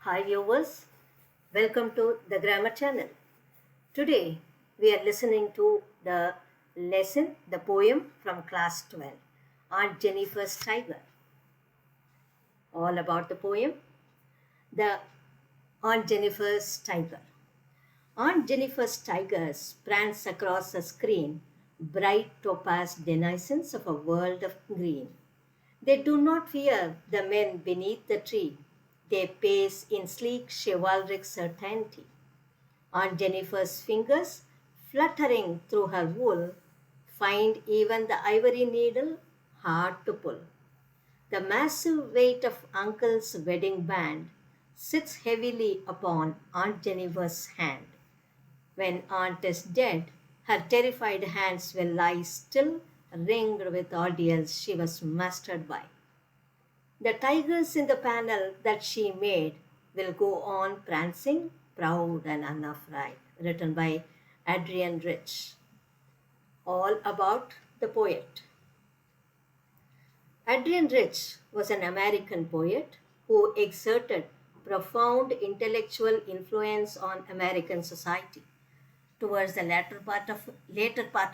Hi viewers, welcome to the Grammar Channel. Today we are listening to the lesson, the poem from class 12, Aunt Jennifer's Tiger. All about the poem, the Aunt Jennifer's Tiger. Aunt Jennifer's tigers prance across the screen, bright topaz denizens of a world of green. They do not fear the men beneath the tree. They pace in sleek chivalric certainty. Aunt Jennifer's fingers, fluttering through her wool, find even the ivory needle hard to pull. The massive weight of Uncle's wedding band sits heavily upon Aunt Jennifer's hand. When Aunt is dead, her terrified hands will lie still, ringed with ordeals she was mastered by. The tigers in the panel that she made will go on prancing, proud and unafraid, written by Adrian Rich. All about the poet. Adrian Rich was an American poet who exerted profound intellectual influence on American society. Towards the later part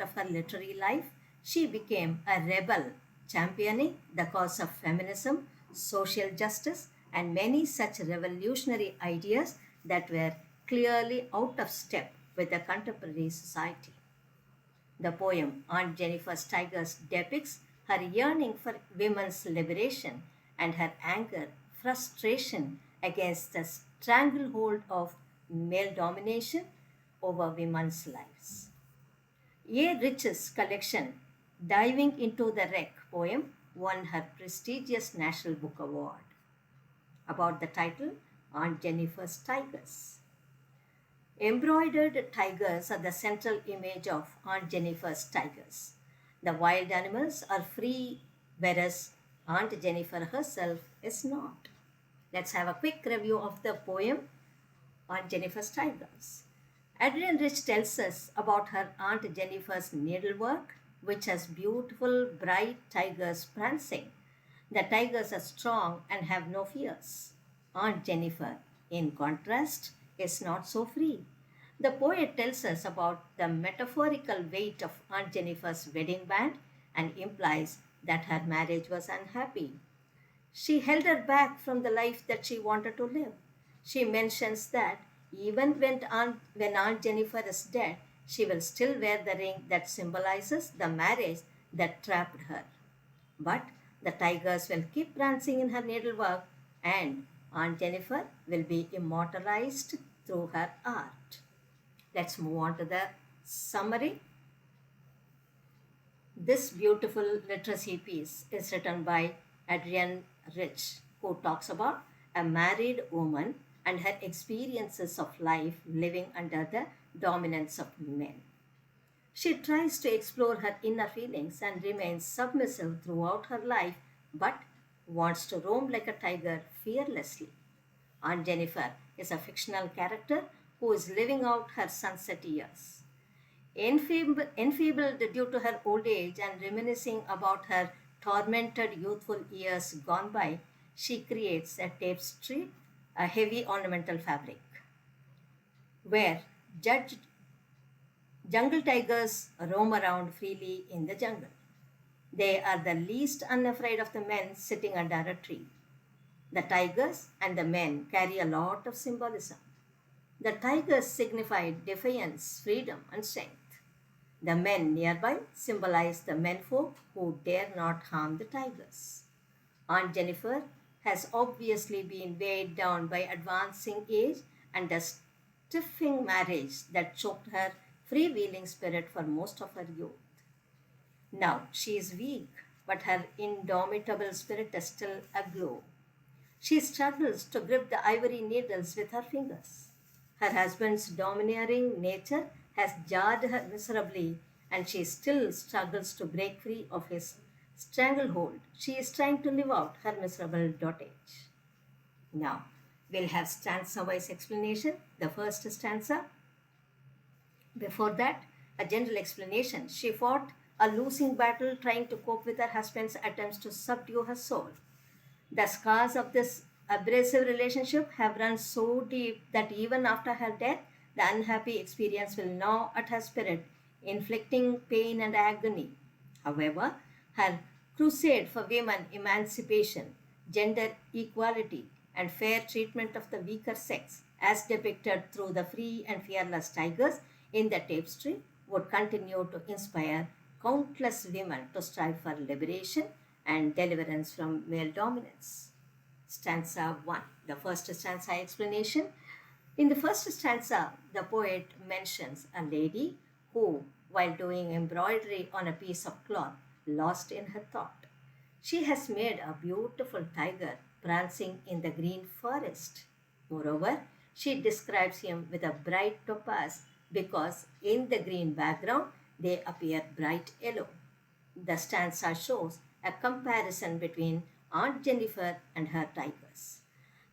of her literary life, she became a rebel, championing the cause of feminism, social justice, and many such revolutionary ideas that were clearly out of step with the contemporary society. The poem Aunt Jennifer's Tigers depicts her yearning for women's liberation and her anger, frustration against the stranglehold of male domination over women's lives. A. Rich's collection, Diving into the Wreck poem, won her prestigious National Book Award. About the title, Aunt Jennifer's Tigers. Embroidered tigers are the central image of Aunt Jennifer's tigers. The wild animals are free, whereas Aunt Jennifer herself is not. Let's have a quick review of the poem Aunt Jennifer's Tigers. Adrian Rich tells us about her Aunt Jennifer's needlework, which has beautiful, bright tigers prancing. The tigers are strong and have no fears. Aunt Jennifer, in contrast, is not so free. The poet tells us about the metaphorical weight of Aunt Jennifer's wedding band and implies that her marriage was unhappy. She held her back from the life that she wanted to live. She mentions that even when Aunt Jennifer is dead, she will still wear the ring that symbolizes the marriage that trapped her. But the tigers will keep prancing in her needlework, and Aunt Jennifer will be immortalized through her art. Let's move on to the summary. This beautiful literacy piece is written by Adrian Rich, who talks about a married woman and her experiences of life living under the dominance of men. She tries to explore her inner feelings and remains submissive throughout her life, but wants to roam like a tiger fearlessly. Aunt Jennifer is a fictional character who is living out her sunset years. Enfeebled due to her old age and reminiscing about her tormented youthful years gone by, she creates a tapestry, a heavy ornamental fabric, where judged jungle tigers roam around freely in the jungle. They are the least unafraid of the men sitting under a tree. The tigers and the men carry a lot of symbolism. The tigers signify defiance, freedom, and strength. The men nearby symbolize the menfolk who dare not harm the tigers. Aunt Jennifer has obviously been weighed down by advancing age and a stiffing marriage that choked her freewheeling spirit for most of her youth. Now she is weak, but her indomitable spirit is still aglow. She struggles to grip the ivory needles with her fingers. Her husband's domineering nature has jarred her miserably, and she still struggles to break free of his stranglehold. She is trying to live out her miserable dotage. Now, we'll have stanza wise explanation. The first stanza. Before that, a general explanation. She fought a losing battle trying to cope with her husband's attempts to subdue her soul. The scars of this abrasive relationship have run so deep that even after her death, the unhappy experience will gnaw at her spirit, inflicting pain and agony. However, her crusade for women emancipation, gender equality, and fair treatment of the weaker sex, as depicted through the free and fearless tigers in the tapestry, would continue to inspire countless women to strive for liberation and deliverance from male dominance. Stanza 1. The first stanza explanation. In the first stanza, the poet mentions a lady who, while doing embroidery on a piece of cloth, lost in her thought. She has made a beautiful tiger prancing in the green forest. Moreover, she describes him with a bright topaz because in the green background they appear bright yellow. The stanza shows a comparison between Aunt Jennifer and her tigers.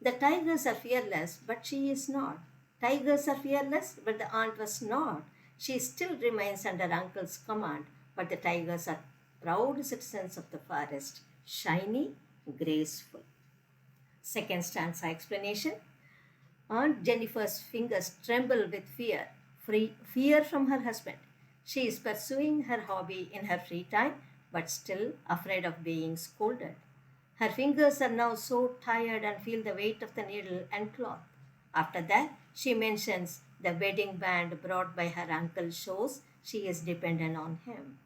The tigers are fearless, but she is not. Tigers are fearless, but the aunt was not. She still remains under uncle's command, but the tigers are proud citizens of the forest, shiny, graceful. Second stanza explanation. Aunt Jennifer's fingers tremble with fear, fear from her husband. She is pursuing her hobby in her free time, but still afraid of being scolded. Her fingers are now so tired and feel the weight of the needle and cloth. After that, she mentions the wedding band brought by her uncle shows she is dependent on him.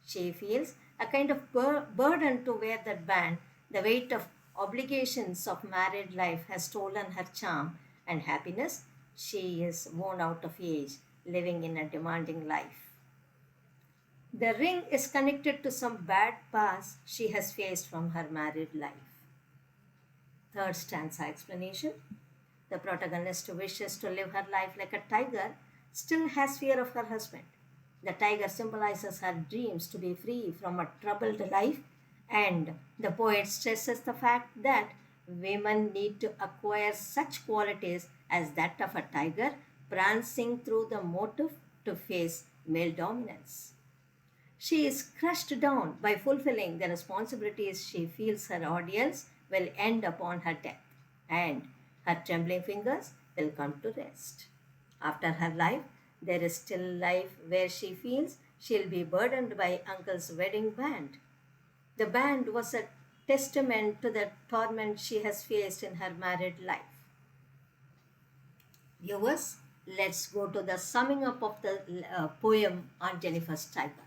She feels a kind of burden to wear that band. The weight of obligations of married life has stolen her charm and happiness. She is worn out of age, living in a demanding life. The ring is connected to some bad past she has faced from her married life. Third stanza explanation. The protagonist wishes to live her life like a tiger, still has fear of her husband. The tiger symbolizes her dreams to be free from a troubled life, and the poet stresses the fact that women need to acquire such qualities as that of a tiger, prancing through the motive to face male dominance. She is crushed down by fulfilling the responsibilities she feels her audience will end upon her death, and her trembling fingers will come to rest. After her life, there is still life where she feels she'll be burdened by uncle's wedding band. The band was a testament to the torment she has faced in her married life. Viewers, let's go to the summing up of the poem on Jennifer's Tiger.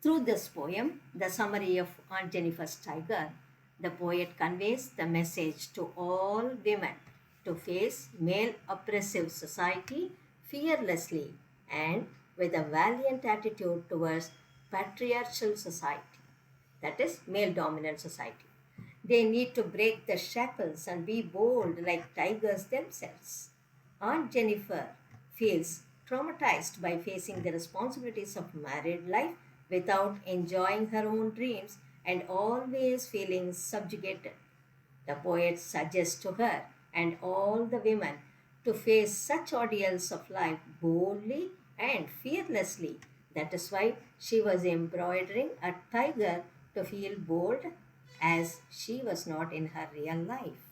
Through this poem, the summary of Aunt Jennifer's Tiger, the poet conveys the message to all women to face male oppressive society fearlessly and with a valiant attitude towards patriarchal society, that is, male dominant society. They need to break the shackles and be bold like tigers themselves. Aunt Jennifer feels traumatized by facing the responsibilities of married life without enjoying her own dreams and always feeling subjugated. The poet suggests to her and all the women to face such ordeals of life boldly and fearlessly. That is why she was embroidering a tiger to feel bold as she was not in her real life.